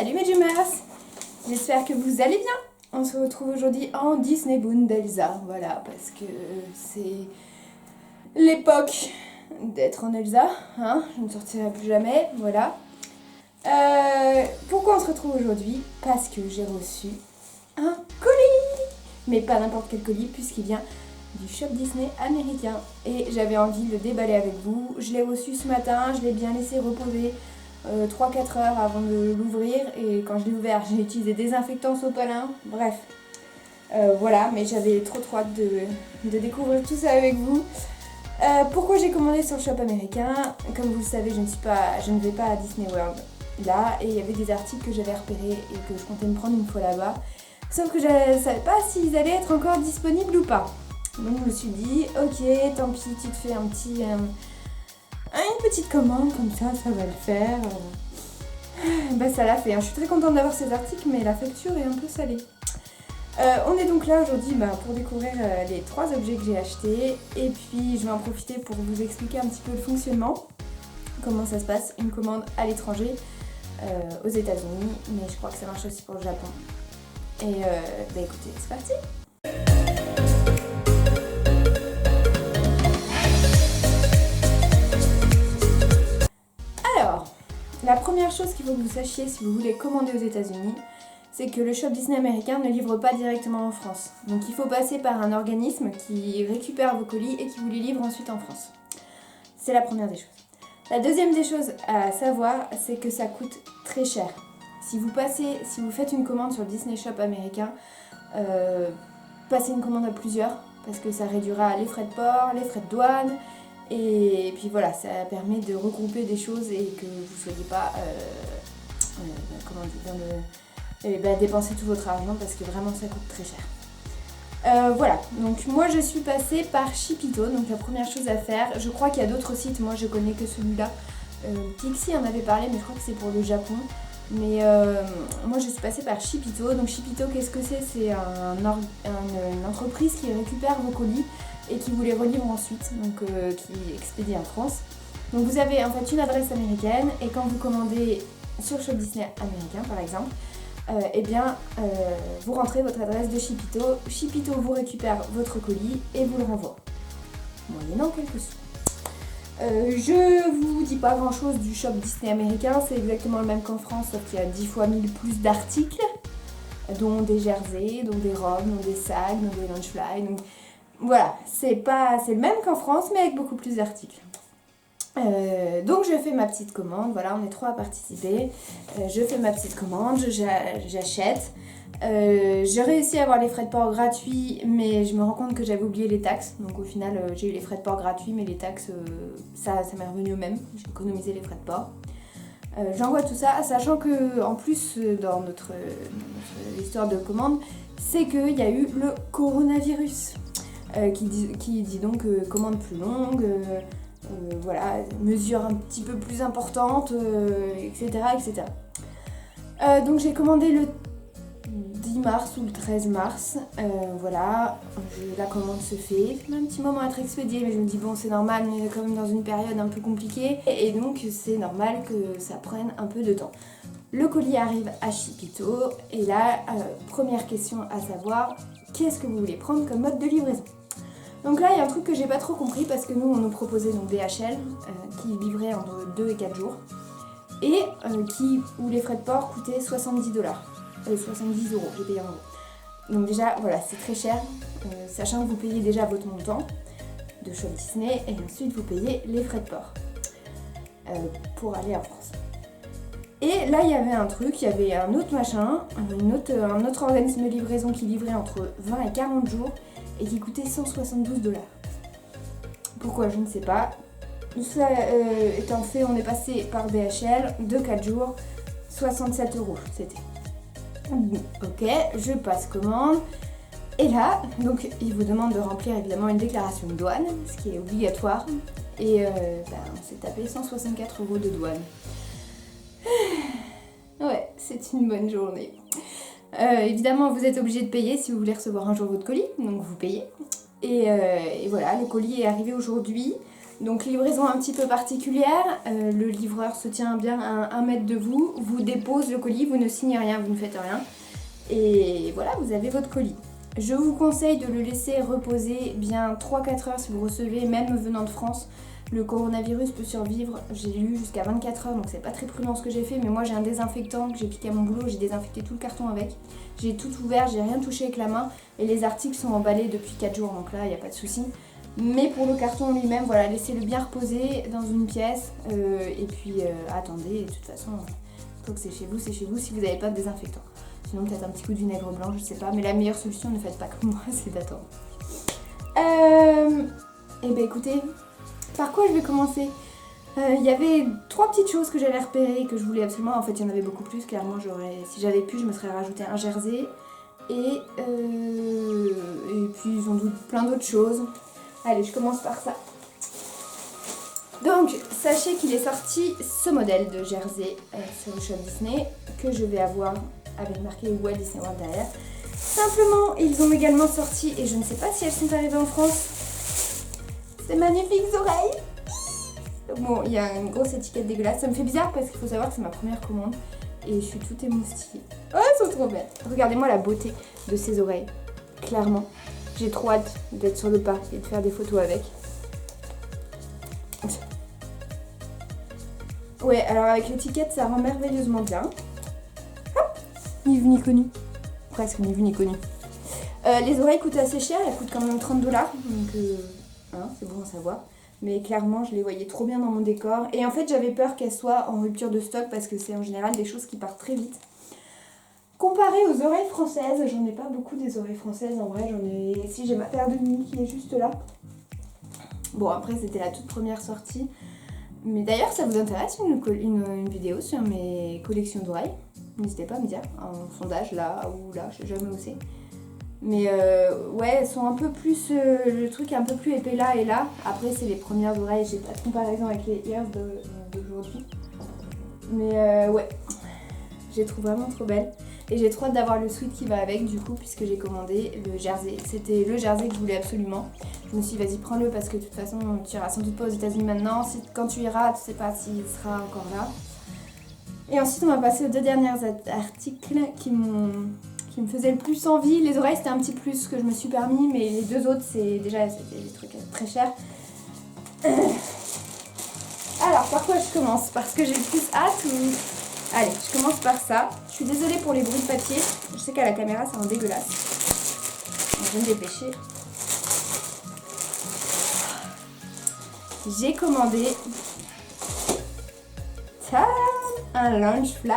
Salut mes Dreamers, j'espère que vous allez bien. On se retrouve aujourd'hui en Disney Boon d'Elsa, voilà, parce que c'est l'époque d'être en Elsa, hein, je ne sortirai plus jamais, voilà. Pourquoi on se retrouve aujourd'hui? Parce que j'ai reçu un colis, mais pas n'importe quel colis, puisqu'il vient du shop Disney américain. Et j'avais envie de le déballer avec vous. Je l'ai reçu ce matin, je l'ai bien laissé reposer 3-4 heures avant de l'ouvrir. Et quand je l'ai ouvert, j'ai utilisé désinfectant sopalin. Bref, voilà, mais j'avais trop hâte de découvrir tout ça avec vous. Pourquoi j'ai commandé sur le shop américain? Comme vous le savez, je ne vais pas à Disney World là, et il y avait des articles que j'avais repérés et que je comptais me prendre une fois là-bas. Sauf que je ne savais pas s'ils allaient être encore disponibles ou pas. Donc je me suis dit, ok, tant pis, tu te fais une petite commande comme ça va le faire. Bah ça l'a fait, hein. Je suis très contente d'avoir ces articles, mais la facture est un peu salée. On est donc là aujourd'hui pour découvrir les 3 objets que j'ai achetés, et puis je vais en profiter pour vous expliquer un petit peu le fonctionnement, comment ça se passe, une commande à l'étranger, aux États-Unis, mais je crois que ça marche aussi pour le Japon. Et bah écoutez, c'est parti! Alors, la première chose qu'il faut que vous sachiez si vous voulez commander aux États-Unis, c'est que le shop Disney américain ne livre pas directement en France. Donc il faut passer par un organisme qui récupère vos colis et qui vous les livre ensuite en France. C'est la première des choses. La deuxième des choses à savoir, c'est que ça coûte très cher. Si vous faites une commande sur le Disney Shop américain, passez une commande à plusieurs, parce que ça réduira les frais de port, les frais de douane, et puis voilà, ça permet de regrouper des choses et que vous ne soyez pas dépenser tout votre argent, parce que vraiment ça coûte très cher. Voilà, donc moi je suis passée par Shippito. Donc la première chose à faire, je crois qu'il y a d'autres sites, moi je connais que celui-là. Pixie en avait parlé, mais je crois que c'est pour le Japon. Mais moi je suis passée par Shippito. Donc Shippito, qu'est-ce que c'est? C'est une entreprise qui récupère vos colis et qui vous les relivre ensuite, donc qui expédie en France. Donc vous avez en fait une adresse américaine, et quand vous commandez sur le shop Disney américain par exemple, vous rentrez votre adresse de Shippito. Shippito vous récupère votre colis et vous le renvoie, moyennant quelques sous. Je vous dis pas grand chose du shop Disney américain, c'est exactement le même qu'en France, sauf qu'il y a 10 fois 1000 plus d'articles, dont des jerseys, dont des robes, dont des sacs, dont des lunchfly. Donc voilà, c'est le même qu'en France, mais avec beaucoup plus d'articles. Donc je fais ma petite commande, voilà, on est 3 à participer. Je fais ma petite commande, j'achète. J'ai réussi à avoir les frais de port gratuits, mais je me rends compte que j'avais oublié les taxes. Donc au final, j'ai eu les frais de port gratuits, mais les taxes, ça m'est revenu au même. J'ai économisé les frais de port. J'envoie tout ça, sachant que en plus, dans notre histoire de commande, c'est qu'il y a eu le coronavirus, qui dit donc commande plus longue. Voilà, mesures un petit peu plus importantes, etc. etc. Donc j'ai commandé le 10 mars ou le 13 mars, voilà, la commande se fait, ça met un petit moment à être expédié, mais je me dis bon, c'est normal, on est quand même dans une période un peu compliquée, et donc c'est normal que ça prenne un peu de temps. Le colis arrive à Shippito, et là, première question à savoir, qu'est-ce que vous voulez prendre comme mode de livraison? Donc là, il y a un truc que j'ai pas trop compris, parce que nous, on nous proposait donc DHL, qui livrait entre 2 et 4 jours, et où les frais de port coûtaient 70 $. 70 €, j'ai payé en euros. Donc déjà, voilà, c'est très cher, sachant que vous payez déjà votre montant de shop Disney, et ensuite vous payez les frais de port pour aller en France. Et là, il y avait un truc, il y avait un autre machin, un autre organisme de livraison qui livrait entre 20 et 40 jours, et qui coûtait 172 $. Pourquoi, je ne sais pas. Ça étant fait, on est passé par DHL de 4 jours, 67 € c'était. Ok, je passe commande. Et là, donc il vous demande de remplir évidemment une déclaration de douane, ce qui est obligatoire. Et on s'est tapé 164 € de douane. Ouais, c'est une bonne journée. Évidemment, vous êtes obligé de payer si vous voulez recevoir un jour votre colis, donc vous payez. Et voilà, le colis est arrivé aujourd'hui. Donc livraison un petit peu particulière, le livreur se tient bien à 1 mètre de vous, vous dépose le colis, vous ne signez rien, vous ne faites rien. Et voilà, vous avez votre colis. Je vous conseille de le laisser reposer bien 3-4 heures si vous recevez, même venant de France. Le coronavirus peut survivre, j'ai lu jusqu'à 24 heures, donc c'est pas très prudent ce que j'ai fait, mais moi j'ai un désinfectant que j'ai piqué à mon boulot, j'ai désinfecté tout le carton avec. J'ai tout ouvert, j'ai rien touché avec la main, et les articles sont emballés depuis 4 jours, donc là il n'y a pas de souci. Mais pour le carton lui-même, voilà, laissez-le bien reposer dans une pièce, et puis attendez, et de toute façon, tant que c'est chez vous, si vous n'avez pas de désinfectant. Sinon peut-être un petit coup de vinaigre blanc, je sais pas, mais la meilleure solution, ne faites pas comme moi, c'est d'attendre. Et ben écoutez, par quoi je vais commencer? Il y avait 3 petites choses que j'allais repérer, que je voulais absolument. En fait, il y en avait beaucoup plus. Clairement, si j'avais pu, je me serais rajouté un jersey. Et puis, sans doute plein d'autres choses. Allez, je commence par ça. Donc, sachez qu'il est sorti ce modèle de jersey sur le shop Disney, que je vais avoir avec marqué Walt Disney World derrière. Simplement, ils ont également sorti, et je ne sais pas si elles sont arrivées en France, ces magnifiques oreilles. Bon, il y a une grosse étiquette dégueulasse. Ça me fait bizarre parce qu'il faut savoir que c'est ma première commande. Et je suis toute émoustillée. Oh, elles sont trop belles. Regardez-moi la beauté de ces oreilles. Clairement. J'ai trop hâte d'être sur le parc et de faire des photos avec. Ouais, alors avec l'étiquette, ça rend merveilleusement bien. Hop, ni vu ni connu. Presque ni vu ni connu. Les oreilles coûtent assez cher. Elles coûtent quand même 30 $. Donc, c'est bon à savoir. Mais clairement, je les voyais trop bien dans mon décor. Et en fait, j'avais peur qu'elles soient en rupture de stock parce que c'est en général des choses qui partent très vite. Comparé aux oreilles françaises, j'en ai pas beaucoup des oreilles françaises. En vrai, j'en ai... Si, j'ai ma paire de nuit qui est juste là. Bon, après, c'était la toute première sortie. Mais d'ailleurs, ça vous intéresse une vidéo sur mes collections d'oreilles? N'hésitez pas à me dire, un sondage là ou là, je sais jamais où c'est. Mais ouais, elles sont un peu plus, le truc est un peu plus épais là et là. Après, c'est les premières oreilles, j'ai pas de comparaison avec les ears d'aujourd'hui. Mais ouais, je les trouve vraiment trop belles. Et j'ai trop hâte d'avoir le sweat qui va avec du coup, puisque j'ai commandé le jersey. C'était le jersey que je voulais absolument. Je me suis dit, vas-y, prends-le parce que de toute façon, tu iras sans doute pas aux États-Unis maintenant. Quand tu iras, tu sais pas s'il sera encore là. Et ensuite, on va passer aux 2 derniers articles qui me faisaient le plus envie. Les oreilles, c'était un petit plus que je me suis permis, mais les 2 autres, c'était des trucs très chers. Alors, par quoi je commence? Parce que j'ai le plus hâte ou... Allez, je commence par ça. Je suis désolée pour les bruits de papier. Je sais qu'à la caméra, ça rend dégueulasse. Donc, je vais me dépêcher. J'ai commandé un lunch fly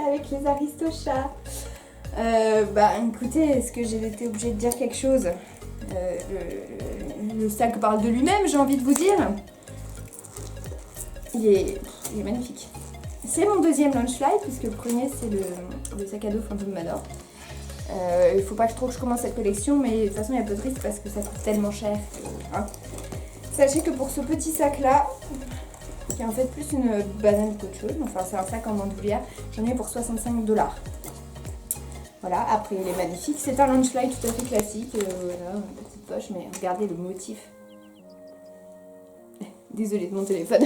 avec les Aristochats. Bah écoutez, est-ce que j'ai été obligée de dire quelque chose? Le sac parle de lui-même, j'ai envie de vous dire. Il est magnifique. C'est mon 2e lunch fly, puisque le premier c'est le sac à dos Phantom Manor. Il faut pas trop que je commence cette collection, mais de toute façon il y a peu de risque parce que ça coûte tellement cher. Sachez que pour ce petit sac là, qui est en fait plus une banane qu'autre chose, enfin c'est un sac en bandoulière, j'en ai pour 65 $. Voilà, après il est magnifique, c'est un lunch fly tout à fait classique, voilà, une petite poche, mais regardez le motif. Désolée de mon téléphone.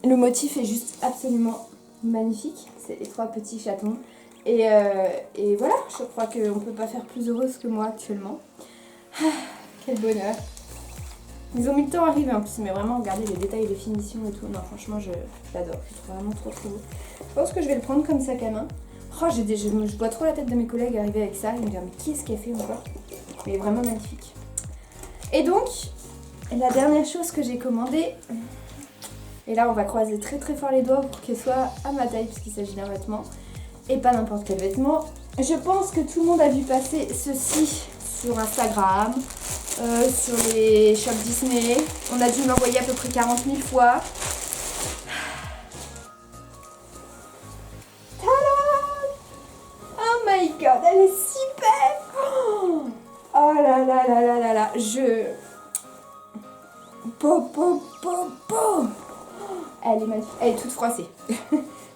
Le motif est juste absolument magnifique, c'est les 3 petits chatons. Et voilà, je crois qu'on ne peut pas faire plus heureuse que moi actuellement. Quel bonheur. Ils ont mis le temps à arriver en plus, mais vraiment regardez les détails, les finitions et tout. Non, franchement, j'adore, je trouve vraiment trop beau. Je pense que je vais le prendre comme sac à main. Oh, je vois trop la tête de mes collègues arriver avec ça. Ils me disent, mais qui est-ce qui a fait encore? Mais il est vraiment magnifique. Et donc, la dernière chose que j'ai commandée, et là on va croiser très fort les doigts pour qu'elle soit à ma taille, puisqu'il s'agit d'un vêtement, et pas n'importe quel vêtement. Je pense que tout le monde a vu passer ceci sur Instagram, sur les shops Disney. On a dû me l'envoyer à peu près 40 000 fois. Oh my god, elle est si belle! Oh là là là là là là, Elle est magnifique, elle est toute froissée.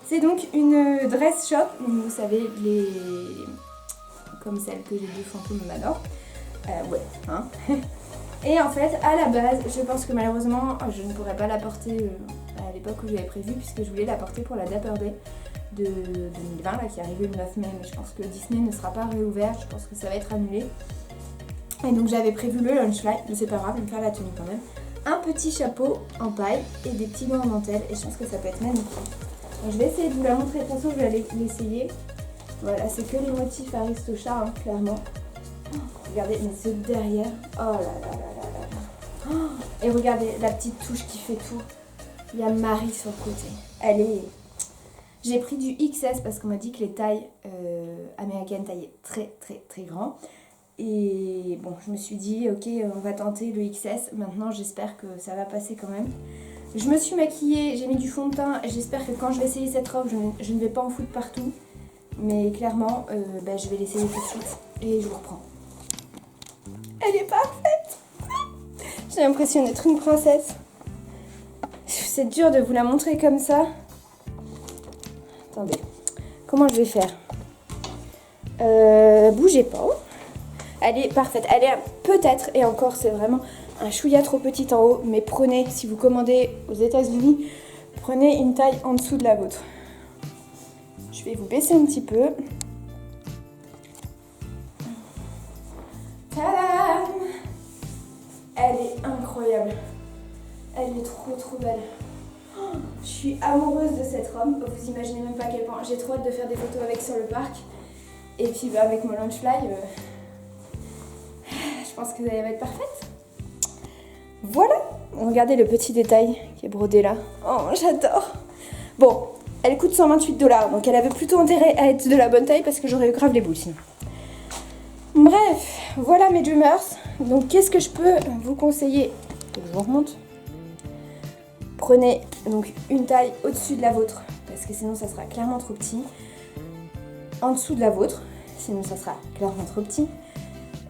C'est donc une dress shop, vous savez, comme celle que j'ai du Phantom Manor. Ouais, hein. Et en fait, à la base, je pense que malheureusement, je ne pourrais pas la porter à l'époque où j'avais prévu, puisque je voulais la porter pour la Dapper Day de 2020, là, qui est arrivée le 9 mai. Mais je pense que Disney ne sera pas réouvert, je pense que ça va être annulé. Et donc j'avais prévu le lunch light, mais c'est pas grave, je vais me faire la tenue quand même. Un petit chapeau en paille et des petits gants en dentelle, et je pense que ça peut être magnifique. Donc, je vais essayer de vous la montrer, de toute façon je vais l'essayer. Voilà, c'est que les motifs Aristochats, hein, clairement. Oh, regardez, mais ce derrière, oh là là là là là. Oh, et regardez la petite touche qui fait tout. Il y a Marie sur le côté. Elle est... J'ai pris du XS parce qu'on m'a dit que les tailles américaines taillaient très très très grand. Et bon, je me suis dit, ok, on va tenter le XS. Maintenant, j'espère que ça va passer quand même. Je me suis maquillée, j'ai mis du fond de teint. J'espère que quand je vais essayer cette robe, je ne vais pas en foutre partout. Mais clairement, je vais l'essayer tout de suite. Et je vous reprends. Elle est parfaite. J'ai l'impression d'être une princesse. C'est dur de vous la montrer comme ça. Attendez, comment je vais faire? Bougez pas. Elle est parfaite. Elle est peut-être, et encore c'est vraiment un chouïa trop petite en haut, mais prenez, si vous commandez aux États-Unis, prenez une taille en dessous de la vôtre. Je vais vous baisser un petit peu. Tadam! Elle est incroyable. Elle est trop trop belle. Oh, je suis amoureuse de cette robe. Vous imaginez même pas à quel point. J'ai trop hâte de faire des photos avec sur le parc. Et puis avec mon lunch fly, je pense que ça va être parfaite. Voilà. Regardez le petit détail qui est brodé là. Oh, j'adore. Bon, elle coûte 128 $, donc elle avait plutôt intérêt à être de la bonne taille parce que j'aurais eu grave les boules sinon. Bref, voilà mes dreamers. Donc qu'est-ce que je peux vous conseiller? Faut que je vous remonte. Prenez donc une taille au-dessus de la vôtre parce que sinon ça sera clairement trop petit. En dessous de la vôtre, sinon ça sera clairement trop petit.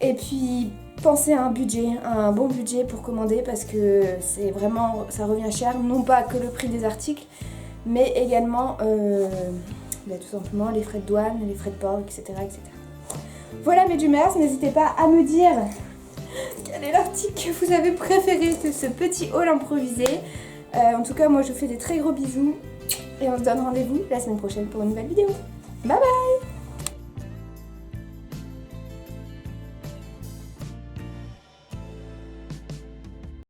Et puis pensez à un budget, à un bon budget pour commander parce que c'est vraiment, ça revient cher, non pas que le prix des articles, mais également tout simplement les frais de douane, les frais de port, etc. etc. Voilà mes dreamers, n'hésitez pas à me dire quel est l'article que vous avez préféré de ce petit haul improvisé. En tout cas, moi je vous fais des très gros bisous et on se donne rendez-vous la semaine prochaine pour une nouvelle vidéo. Bye bye!